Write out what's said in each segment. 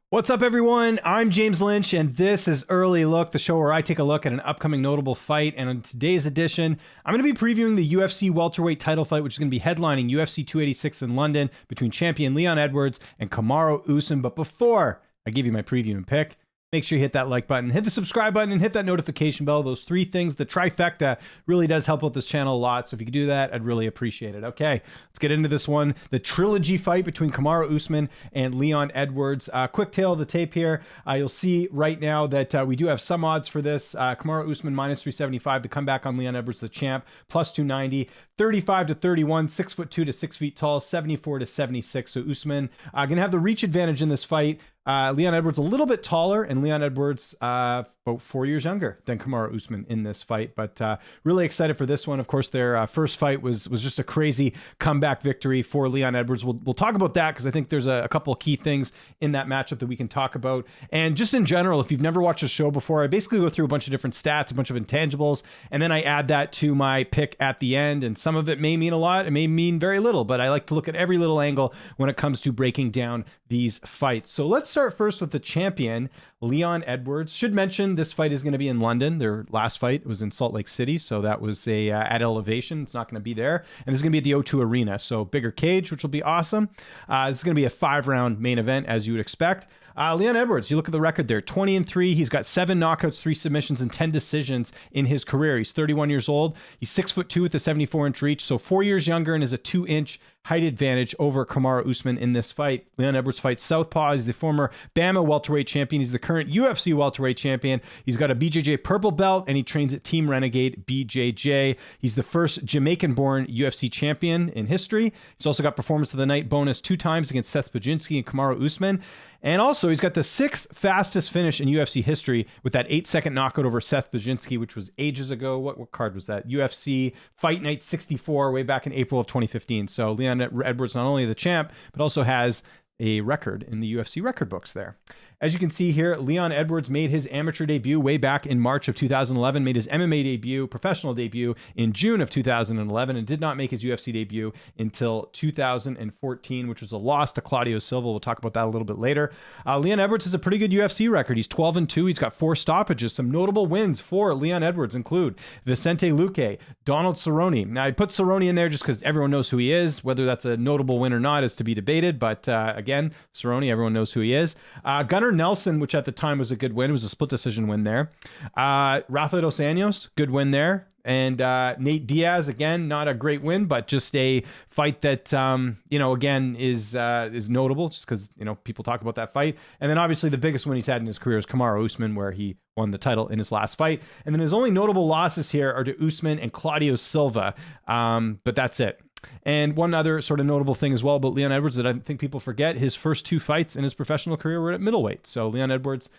What's up, everyone? I'm James Lynch, and this is Early Look, the show where I take a look at an upcoming notable fight. And on today's edition, I'm going to be previewing the UFC welterweight title fight, which is going to be headlining UFC 286 in London between champion Leon Edwards and Kamaru Usman. But before I give you my preview and pick, make sure you hit that like button, hit the subscribe button, and hit that notification bell. Those three things, the trifecta, really does help out this channel a lot. So if you could do that, I'd really appreciate it. Okay, let's get into this one. The trilogy fight between Kamaru Usman and Leon Edwards. Quick tail of the tape here. You'll see right now that we do have some odds for this. Kamaru Usman minus 375 to come back on Leon Edwards, the champ, plus 290. 35 to 31, 6'2" to 6 feet tall, 74 to 76. So Usman going to have the reach advantage in this fight. Leon Edwards a little bit taller, and Leon Edwards about 4 years younger than Kamaru Usman in this fight. But really excited for this one. Of course, their first fight was just a crazy comeback victory for Leon Edwards. We'll talk about that because I think there's a couple of key things in that matchup that we can talk about. And just in general, if you've never watched the show before, I basically go through a bunch of different stats, a bunch of intangibles, and then I add that to my pick at the end. And some of it may mean a lot, it may mean very little, but I like to look at every little angle when it comes to breaking down these fights. So let's start first with the champion, Leon Edwards. Should mention this fight is going to be in London. Their last fight was in Salt Lake City, so that was at elevation. It's not going to be there, and this is going to be at the O2 Arena, so bigger cage, which will be awesome. This is going to be a 5-round main event, as you would expect. Leon Edwards, you look at the record there, 20-3. He's got 7 knockouts, 3 submissions, and 10 decisions in his career. He's 31 years old. He's 6'2" with a 74-inch reach, so 4 years younger, and is a 2-inch height advantage over Kamaru Usman in this fight. Leon Edwards fights southpaw. He's the former BAMMA welterweight champion. He's the current UFC welterweight champion. He's got a BJJ purple belt, and he trains at Team Renegade BJJ. He's the first Jamaican-born UFC champion in history. He's also got performance of the night bonus 2 times against Seth Bajinski and Kamaru Usman. And also, he's got the 6th fastest finish in UFC history with that 8-second knockout over Seth Bajinski, which was ages ago. What card was that? UFC Fight Night 64, way back in April of 2015. So Leon Edwards not only the champ, but also has a record in the UFC record books there. As you can see here, Leon Edwards made his amateur debut way back in March of 2011, made his MMA debut, professional debut in June of 2011, and did not make his UFC debut until 2014, which was a loss to Claudio Silva. We'll talk about that a little bit later. Leon Edwards has a pretty good UFC record. He's 12-2. He's got 4 stoppages. Some notable wins for Leon Edwards include Vicente Luque, Donald Cerrone. Now, I put Cerrone in there just because everyone knows who he is. Whether that's a notable win or not is to be debated, but again, Cerrone, everyone knows who he is. Gunnar Nelson, which at the time was a good win. It was a split decision win there. Rafael dos Anjos, good win there. And Nate Diaz, again, not a great win, but just a fight that, again, is notable just because, people talk about that fight. And then obviously the biggest win he's had in his career is Kamaru Usman, where he won the title in his last fight. And then his only notable losses here are to Usman and Claudio Silva. But that's it. And one other sort of notable thing as well about Leon Edwards that I think people forget, his first 2 fights in his professional career were at middleweight. So Leon Edwards,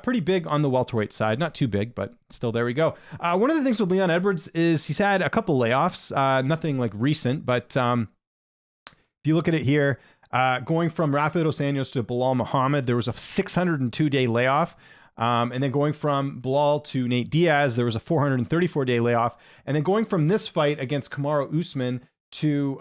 pretty big on the welterweight side. Not too big, but still, there we go. One of the things with Leon Edwards is he's had a couple layoffs, nothing like recent, but if you look at it here, going from Rafael dos Anjos to Bilal Muhammad, there was a 602-day layoff. And then going from Bilal to Nate Diaz, there was a 434-day layoff. And then going from this fight against Kamaru Usman to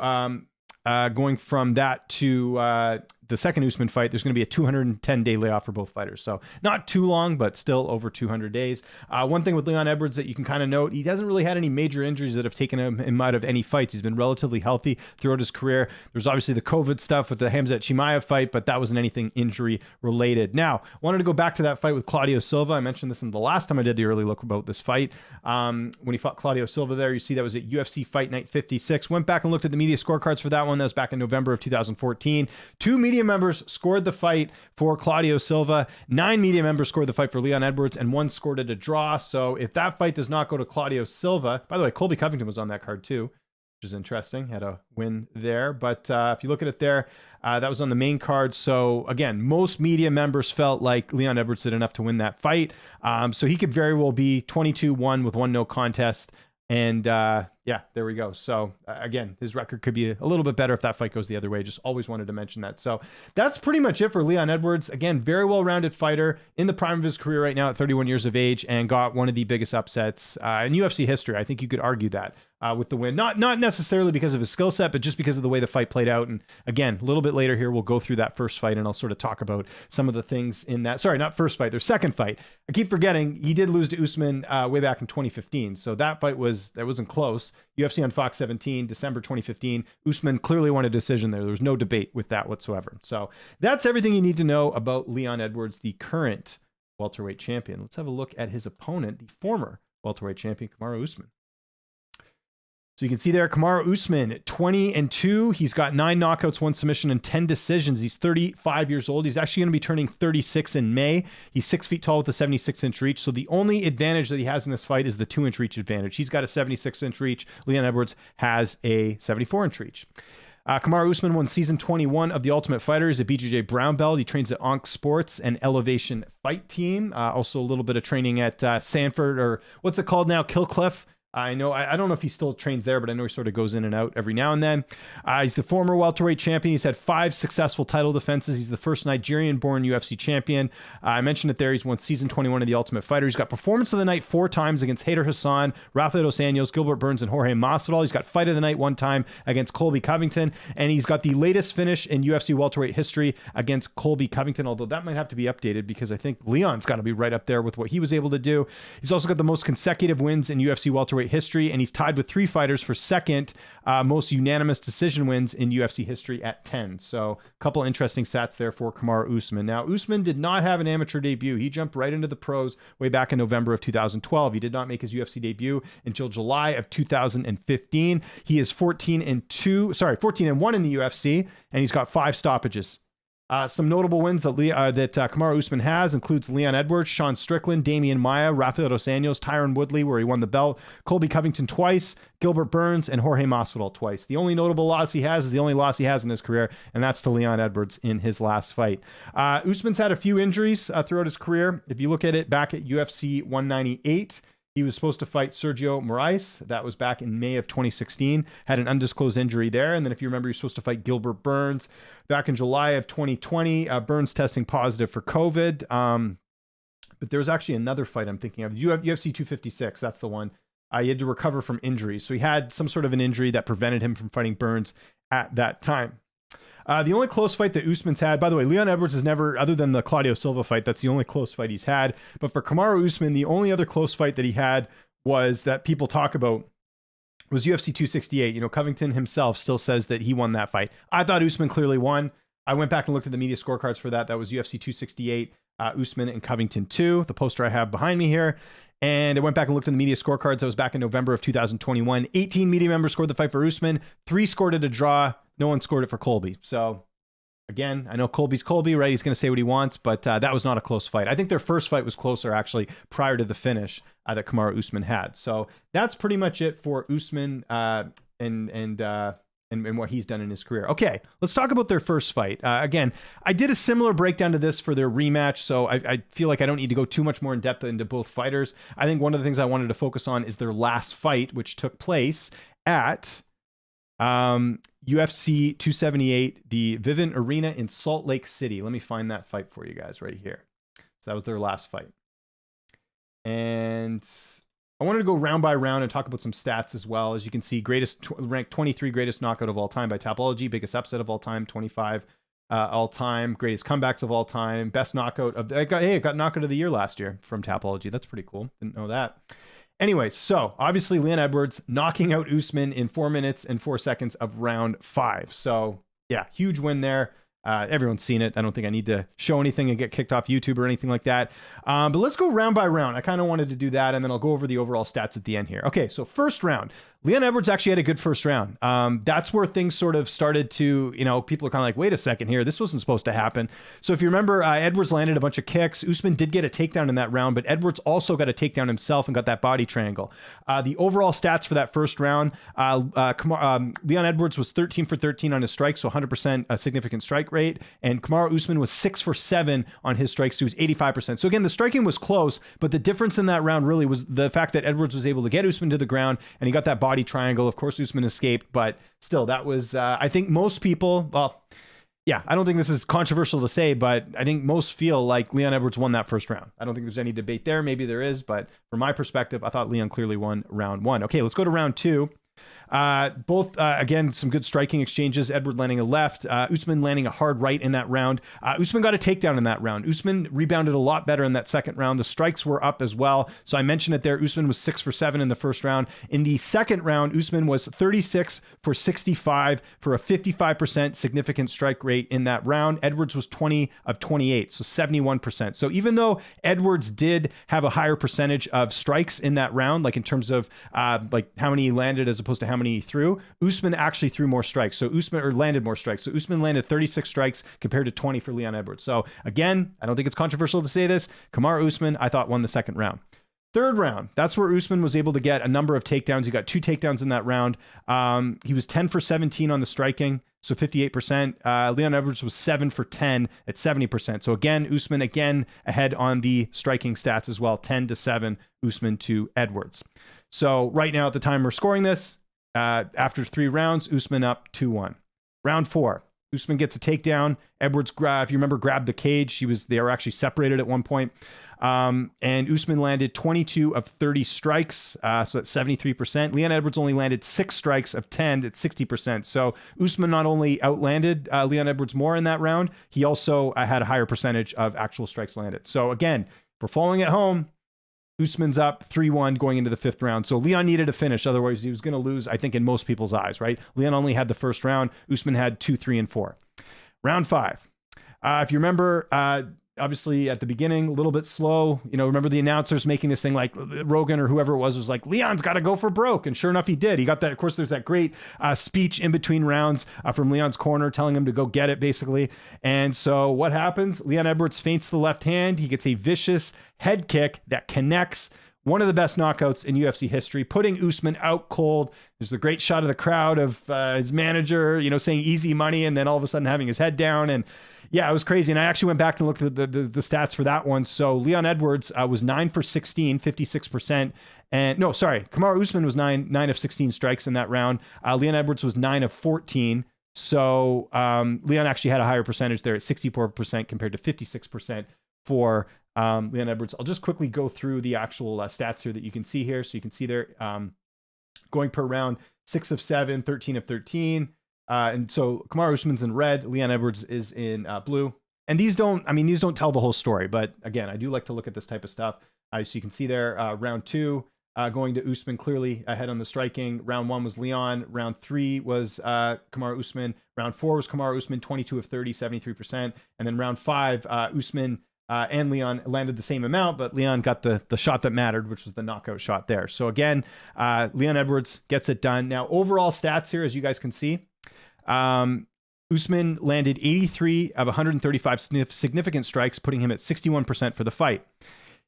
going from that to the second Usman fight, there's going to be a 210-day layoff for both fighters. So not too long, but still over 200 days. One thing with Leon Edwards that you can kind of note, he hasn't really had any major injuries that have taken him out of any fights. He's been relatively healthy throughout his career. There's obviously the COVID stuff with the Khamzat Chimaev fight, but that wasn't anything injury related. Now, wanted to go back to that fight with Claudio Silva. I mentioned this in the last time I did the early look about this fight. When he fought Claudio Silva there, you see that was at UFC Fight Night 56. Went back and looked at the media scorecards for that one. That was back in November of 2014. 2 media members scored the fight for Claudio Silva. 9 media members scored the fight for Leon Edwards, and 1 scored it a draw. So if that fight does not go to Claudio Silva, by the way, Colby Covington was on that card too, which is interesting. Had a win there. But if you look at it there, that was on the main card. So again, most media members felt like Leon Edwards did enough to win that fight. So he could very well be 22-1 with 1 no contest. And yeah, there we go. So again, his record could be a little bit better if that fight goes the other way. Just always wanted to mention that. So that's pretty much it for Leon Edwards. Again, very well-rounded fighter in the prime of his career right now at 31 years of age, and got one of the biggest upsets in UFC history. I think you could argue that. with the win. Not necessarily because of his skill set, but just because of the way the fight played out. And again, a little bit later here, we'll go through that first fight and I'll sort of talk about some of the things in that. Sorry, not first fight, their second fight. I keep forgetting he did lose to Usman way back in 2015. So that fight wasn't close. UFC on Fox 17, December 2015. Usman clearly won a decision there. There was no debate with that whatsoever. So that's everything you need to know about Leon Edwards, the current welterweight champion. Let's have a look at his opponent, the former welterweight champion, Kamaru Usman. So you can see there, Kamaru Usman, 20-2. He's got 9 knockouts, 1 submission, and 10 decisions. He's 35 years old. He's actually going to be turning 36 in May. He's 6 feet tall with a 76-inch reach. So the only advantage that he has in this fight is the 2-inch reach advantage. He's got a 76-inch reach. Leon Edwards has a 74-inch reach. Kamaru Usman won season 21 of The Ultimate Fighter. He's a BJJ brown belt. He trains at Onk Sports and Elevation Fight Team. Also a little bit of training at Sanford, or what's it called now? Killcliff. I don't know if he still trains there, but I know he sort of goes in and out every now and then. He's the former welterweight champion. He's had 5 successful title defenses. He's the first Nigerian-born UFC champion. I mentioned it there. He's won season 21 of The Ultimate Fighter. He's got performance of the night 4 times against Hader Hassan, Rafael dos Anjos, Gilbert Burns, and Jorge Masvidal. He's got fight of the night 1 time against Colby Covington, and he's got the latest finish in UFC welterweight history against Colby Covington, although that might have to be updated because I think Leon's got to be right up there with what he was able to do. He's also got the most consecutive wins in UFC welterweight history, and he's tied with 3 fighters for second most unanimous decision wins in UFC history at 10. So a couple interesting stats there for Kamaru Usman. Now, Usman did not have an amateur debut. He jumped right into the pros way back in November of 2012. He did not make his UFC debut until July of 2015. He is 14-1 in the UFC, and he's got 5 stoppages. Some notable wins that Kamaru Usman has includes Leon Edwards, Sean Strickland, Damian Maia, Rafael dos Anjos, Tyron Woodley, where he won the belt, Colby Covington twice, Gilbert Burns, and Jorge Masvidal twice. The only notable loss he has is the only loss he has in his career, and that's to Leon Edwards in his last fight. Usman's had a few injuries throughout his career. If you look at it back at UFC 198, he was supposed to fight Sergio Moraes. That was back in May of 2016. Had an undisclosed injury there. And then if you remember, he was supposed to fight Gilbert Burns back in July of 2020. Burns testing positive for COVID. But there was actually another fight I'm thinking of. UFC 256, that's the one. He had to recover from injury. So he had some sort of an injury that prevented him from fighting Burns at that time. The only close fight that Usman's had, by the way, Leon Edwards has never, other than the Claudio Silva fight, that's the only close fight he's had. But for Kamaru Usman, the only other close fight that he had was that people talk about was UFC 268. You know, Covington himself still says that he won that fight. I thought Usman clearly won. I went back and looked at the media scorecards for that. That was UFC 268, Usman and Covington 2, the poster I have behind me here. And I went back and looked at the media scorecards. That was back in November of 2021. 18 media members scored the fight for Usman. 3 scored it a draw. No one scored it for Colby. So, again, I know Colby's Colby, right? He's going to say what he wants, but that was not a close fight. I think their first fight was closer, actually, prior to the finish that Kamaru Usman had. So that's pretty much it for Usman and what he's done in his career. Okay, let's talk about their first fight. Again, I did a similar breakdown to this for their rematch, so I feel like I don't need to go too much more in depth into both fighters. I think one of the things I wanted to focus on is their last fight, which took place at UFC 278, the Vivint Arena in Salt Lake City. Let me find that fight for you guys right here. So that was their last fight. And I wanted to go round by round and talk about some stats as well. As you can see, ranked 23 greatest knockout of all time by Tapology, biggest upset of all time, 25 all time, greatest comebacks of all time, best knockout of it got knockout of the year last year from Tapology. That's pretty cool. Didn't know that. Anyway, so obviously Leon Edwards knocking out Usman in 4 minutes and 4 seconds of round 5. So yeah, huge win there. Everyone's seen it. I don't think I need to show anything and get kicked off YouTube or anything like that. But let's go round by round. I kind of wanted to do that, and then I'll go over the overall stats at the end here. Okay, so first round. Leon Edwards actually had a good first round. That's where things sort of started to, people are kind of like, wait a second here, this wasn't supposed to happen. So if you remember, Edwards landed a bunch of kicks. Usman did get a takedown in that round, but Edwards also got a takedown himself and got that body triangle. The overall stats for that first round, Leon Edwards was 13 for 13 on his strikes, so 100% a significant strike rate, and Kamaru Usman was 6 for 7 on his strikes, so he was 85%. So again, the striking was close, but the difference in that round really was the fact that Edwards was able to get Usman to the ground, and he got that body triangle. Of course, Usman escaped, but still, that was, I think most people, well, yeah, I don't think this is controversial to say, but I think most feel like Leon Edwards won that first round. I don't think there's any debate there. Maybe there is, but from my perspective, I thought Leon clearly won round 1. Okay, let's go to round 2. Both, again, some good striking exchanges. Edward landing a left, Usman landing a hard right in that round. Usman got a takedown in that round. Usman rebounded a lot better in that second round. The strikes were up as well. So I mentioned it there. Usman was 6 for 7 in the first round. In the second round, Usman was 36 for 65 for a 55% significant strike rate in that round. Edwards was 20 of 28, so 71%. So even though Edwards did have a higher percentage of strikes in that round, like in terms of like how many he landed as opposed to how many he threw, Usman actually threw more strikes. So Usman landed more strikes. So Usman landed 36 strikes compared to 20 for Leon Edwards. So again, I don't think it's controversial to say this. Kamaru Usman, I thought, won the second round. Third round, that's where Usman was able to get a number of takedowns. He got 2 takedowns in that round. He was 10 for 17 on the striking, so 58%. Leon Edwards was 7 for 10 at 70%. So again, Usman again ahead on the striking stats as well, 10-7 Usman to Edwards. So right now at the time we're scoring this, after 3 rounds, Usman up 2-1. Round 4. Usman gets a takedown. Edwards, if you remember, grabbed the cage. They were actually separated at one point. And Usman landed 22 of 30 strikes, so that's 73%. Leon Edwards only landed 6 strikes of 10 at 60%. So Usman not only outlanded Leon Edwards more in that round, he also had a higher percentage of actual strikes landed. So again, if we're following at home, Usman's up 3-1 going into the 5th round. So Leon needed a finish. Otherwise, he was going to lose, I think, in most people's eyes, right? Leon only had the first round. Usman had 2, 3, and 4. Round 5. If you remember, obviously at the beginning, a little bit slow. Remember the announcers making this thing like Rogan or whoever it was like, Leon's got to go for broke. And sure enough, he did. He got that. Of course, there's that great speech in between rounds from Leon's corner telling him to go get it, basically. And so what happens? Leon Edwards feints the left hand. He gets a vicious head kick that connects. One of the best knockouts in UFC history, putting Usman out cold. There's the great shot of the crowd of his manager, saying easy money, and then all of a sudden having his head down. And yeah, it was crazy. And I actually went back and looked at the stats for that one. So Leon Edwards was 9 for 16, 56%. And no, sorry, Kamaru Usman was 9 of 16 strikes in that round. Leon Edwards was 9 of 14. So Leon actually had a higher percentage there at 64% compared to 56% for Leon Edwards. I'll just quickly go through the actual stats here that you can see here. So you can see there going per round, 6 of 7, 13 of 13. And so Kamaru Usman's in red, Leon Edwards is in blue. And these don't tell the whole story. But again, I do like to look at this type of stuff. So you can see there, round 2 going to Usman, clearly ahead on the striking. Round 1 was Leon. Round 3 was Kamaru Usman. Round 4 was Kamaru Usman, 22 of 30, 73%. And then round 5, Usman and Leon landed the same amount, but Leon got the shot that mattered, which was the knockout shot there. So again, Leon Edwards gets it done. Now, overall stats here, as you guys can see, Usman landed 83 of 135 significant strikes, putting him at 61% for the fight.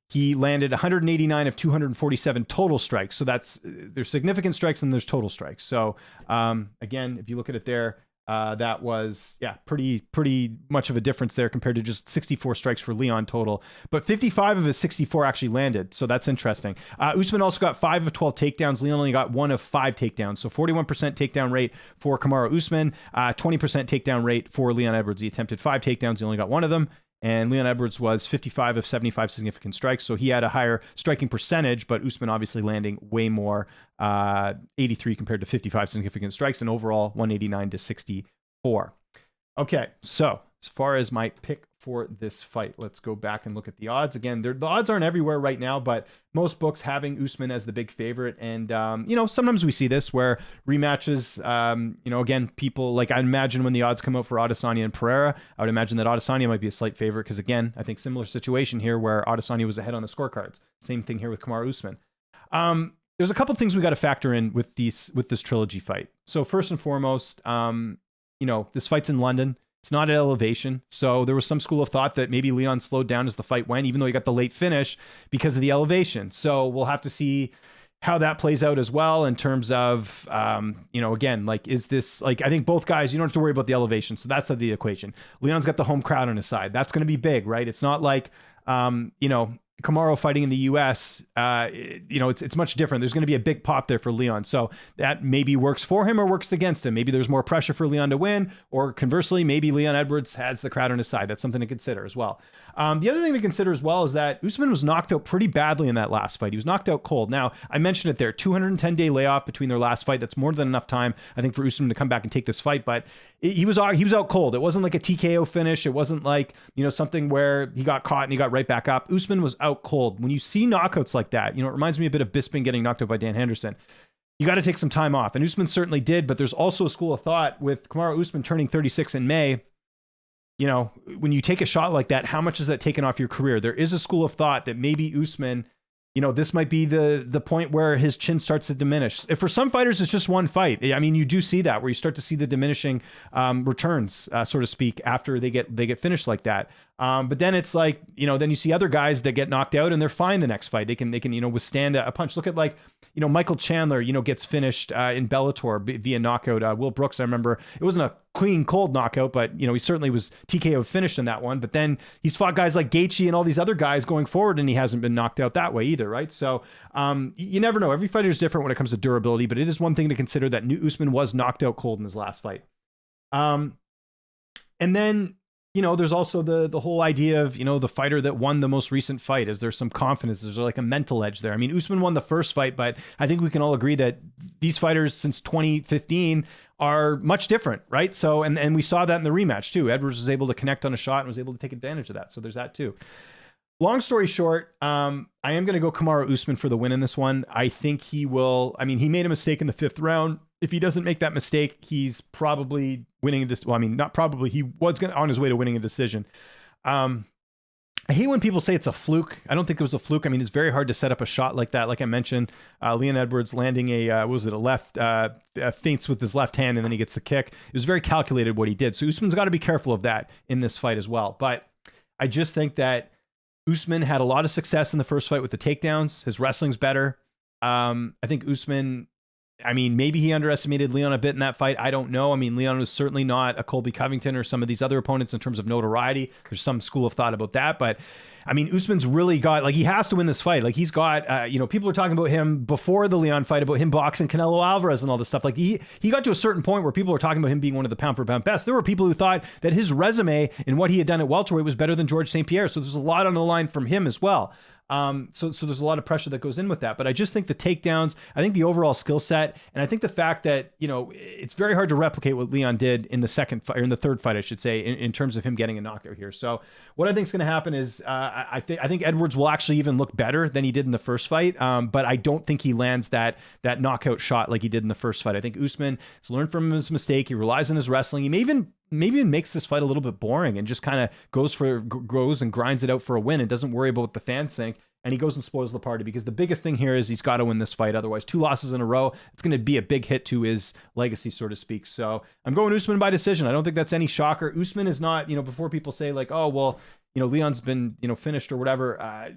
He landed 189 of 247 total strikes. So there's significant strikes and there's total strikes. So again, if you look at it there, that was, pretty much of a difference there compared to just 64 strikes for Leon total. But 55 of his 64 actually landed, so that's interesting. Usman also got 5 of 12 takedowns. Leon only got 1 of 5 takedowns. So 41% takedown rate for Kamaru Usman, 20% takedown rate for Leon Edwards. He attempted 5 takedowns. He only got 1 of them. And Leon Edwards was 55 of 75 significant strikes. So he had a higher striking percentage, but Usman obviously landing way more, 83 compared to 55 significant strikes, and overall 189 to 64. Okay, so as far as my pick for this fight, let's go back and look at the odds. Again, the odds aren't everywhere right now, but most books having Usman as the big favorite. And, sometimes we see this where rematches, again, people, like I imagine when the odds come out for Adesanya and Pereira, I would imagine that Adesanya might be a slight favorite because, again, I think similar situation here where Adesanya was ahead on the scorecards. Same thing here with Kamaru Usman. There's a couple things we got to factor in with this trilogy fight. So first and foremost, this fight's in London. It's not at elevation. So there was some school of thought that maybe Leon slowed down as the fight went, even though he got the late finish because of the elevation. So we'll have to see how that plays out as well in terms of, again, like, is this, like, I think both guys, you don't have to worry about the elevation. So that's the equation. Leon's got the home crowd on his side. That's going to be big, right? It's not like, Kamaru fighting in the US, it's much different. There's going to be a big pop there for Leon. So that maybe works for him or works against him. Maybe there's more pressure for Leon to win, or conversely, maybe Leon Edwards has the crowd on his side. That's something to consider as well. The other thing to consider as well is that Usman was knocked out pretty badly in that last fight. He was knocked out cold. Now, I mentioned it there, 210-day layoff between their last fight. That's more than enough time, I think, for Usman to come back and take this fight. But he was out cold. It wasn't like a TKO finish. It wasn't like, something where he got caught and he got right back up. Usman was out cold. When you see knockouts like that, it reminds me a bit of Bisping getting knocked out by Dan Henderson. You got to take some time off. And Usman certainly did, but there's also a school of thought with Kamaru Usman turning 36 in May. When you take a shot like that, how much is that taken off your career? There is a school of thought that maybe Usman, this might be the point where his chin starts to diminish. If for some fighters, it's just one fight. I mean, you do see that where you start to see the diminishing returns, so to speak, after they get finished like that. But then it's like, then you see other guys that get knocked out and they're fine the next fight. They can withstand a punch. Look at Michael Chandler, gets finished in Bellator via knockout. Will Brooks, I remember, it wasn't a clean, cold knockout, but he certainly was TKO finished in that one. But then he's fought guys like Gaethje and all these other guys going forward, and he hasn't been knocked out that way either, right? So you never know. Every fighter is different when it comes to durability, but it is one thing to consider that Usman was knocked out cold in his last fight. And then there's also the whole idea of, the fighter that won the most recent fight. Is there some confidence? Is there like a mental edge there? I mean, Usman won the first fight, but I think we can all agree that these fighters since 2015 are much different, right? So, and we saw that in the rematch too. Edwards was able to connect on a shot and was able to take advantage of that. So there's that too. Long story short, I am going to go Kamaru Usman for the win in this one. I think he will. I mean, he made a mistake in the 5th round. If he doesn't make that mistake, he's probably winning this. Well, I mean, not probably. He was on his way to winning a decision. I hate when people say it's a fluke. I don't think it was a fluke. I mean, it's very hard to set up a shot like that. Like I mentioned, Leon Edwards landing a left feints with his left hand, and then he gets the kick. It was very calculated what he did. So Usman's got to be careful of that in this fight as well. But I just think that Usman had a lot of success in the first fight with the takedowns. His wrestling's better. I think Usman, maybe he underestimated Leon a bit in that fight. I don't know. I mean, Leon was certainly not a Colby Covington or some of these other opponents in terms of notoriety. There's some school of thought about that. But, Usman's really got, he has to win this fight. He's got, people were talking about him before the Leon fight, about him boxing Canelo Alvarez and all this stuff. He got to a certain point where people were talking about him being one of the pound-for-pound best. There were people who thought that his resume and what he had done at welterweight was better than George St. Pierre. So there's a lot on the line from him as well. So there's a lot of pressure that goes in with that, but I just think the takedowns, I think the overall skill set, and I think the fact that, it's very hard to replicate what Leon did in the second fight, or in the third fight, I should say, in terms of him getting a knockout here. So what I think is going to happen is, I think Edwards will actually even look better than he did in the first fight. But I don't think he lands that knockout shot like he did in the first fight. I think Usman has learned from his mistake. He relies on his wrestling. He maybe even makes this fight a little bit boring and just kind of goes and grinds it out for a win and doesn't worry about what the fans think. And he goes and spoils the party, because the biggest thing here is he's got to win this fight. Otherwise, 2 losses in a row, it's going to be a big hit to his legacy, so to speak. So I'm going Usman by decision. I don't think that's any shocker. Usman is not, before people say oh, well, Leon's been, finished or whatever.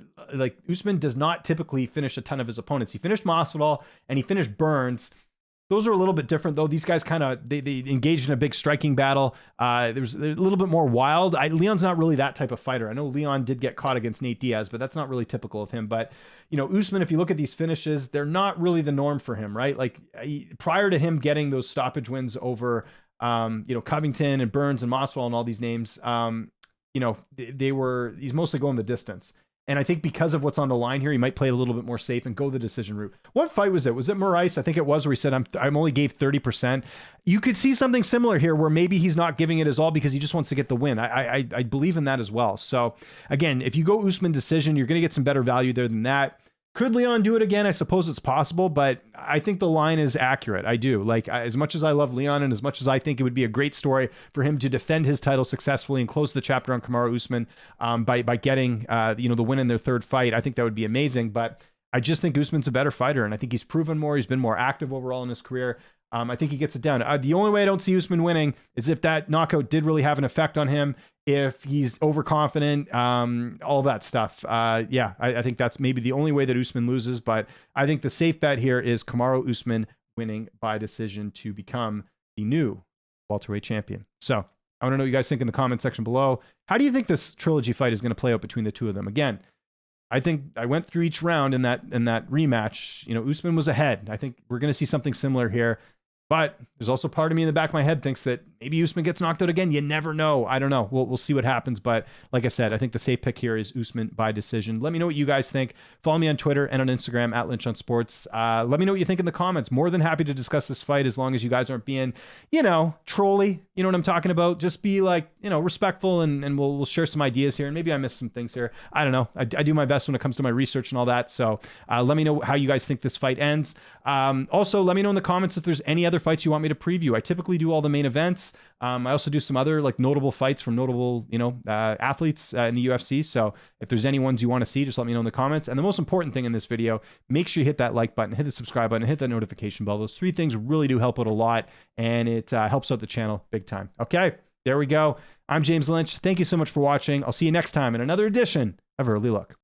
Usman does not typically finish a ton of his opponents. He finished Masvidal and he finished Burns. Those are a little bit different, though. These guys kind of, they engaged in a big striking battle. They're a little bit more wild. Leon's not really that type of fighter. I know Leon did get caught against Nate Diaz, but that's not really typical of him. But, Usman, if you look at these finishes, they're not really the norm for him, right? Prior to him getting those stoppage wins over, Covington and Burns and Masvidal and all these names, he's mostly going the distance. And I think because of what's on the line here, he might play a little bit more safe and go the decision route. What fight was it? Was it Moraes? I think it was, where he said, I'm only gave 30%. You could see something similar here where maybe he's not giving it his all because he just wants to get the win. I believe in that as well. So again, if you go Usman decision, you're going to get some better value there than that. Could Leon do it again? I suppose it's possible, but I think the line is accurate. I do. As much as I love Leon and as much as I think it would be a great story for him to defend his title successfully and close the chapter on Kamaru Usman by getting the win in their third fight, I think that would be amazing. But I just think Usman's a better fighter, and I think he's proven more. He's been more active overall in his career. I think he gets it down. The only way I don't see Usman winning is if that knockout did really have an effect on him, if he's overconfident, all that stuff. I think that's maybe the only way that Usman loses. But I think the safe bet here is Kamaru Usman winning by decision to become the new welterweight champion. So I want to know what you guys think in the comment section below. How do you think this trilogy fight is going to play out between the two of them? Again, I think I went through each round in that rematch. Usman was ahead. I think we're going to see something similar here. But there's also part of me in the back of my head thinks that maybe Usman gets knocked out again. You never know. I don't know. We'll see what happens. But like I said, I think the safe pick here is Usman by decision. Let me know what you guys think. Follow me on Twitter and on Instagram at Lynch on Sports. Let me know what you think in the comments. More than happy to discuss this fight as long as you guys aren't being, trolly. You know what I'm talking about? Just be like, respectful and we'll share some ideas here. And maybe I missed some things here. I don't know. I do my best when it comes to my research and all that. So let me know how you guys think this fight ends. Also, let me know in the comments if there's any other fights you want me to preview. I typically do all the main events. I also do some other like notable fights from notable, athletes in the UFC. So if there's any ones you want to see, just let me know in the comments. And the most important thing in this video, make sure you hit that like button, hit the subscribe button, hit that notification bell. Those 3 things really do help out a lot, and it helps out the channel big time. Okay, there we go. I'm James Lynch. Thank you so much for watching. I'll see you next time in another edition of Early Look.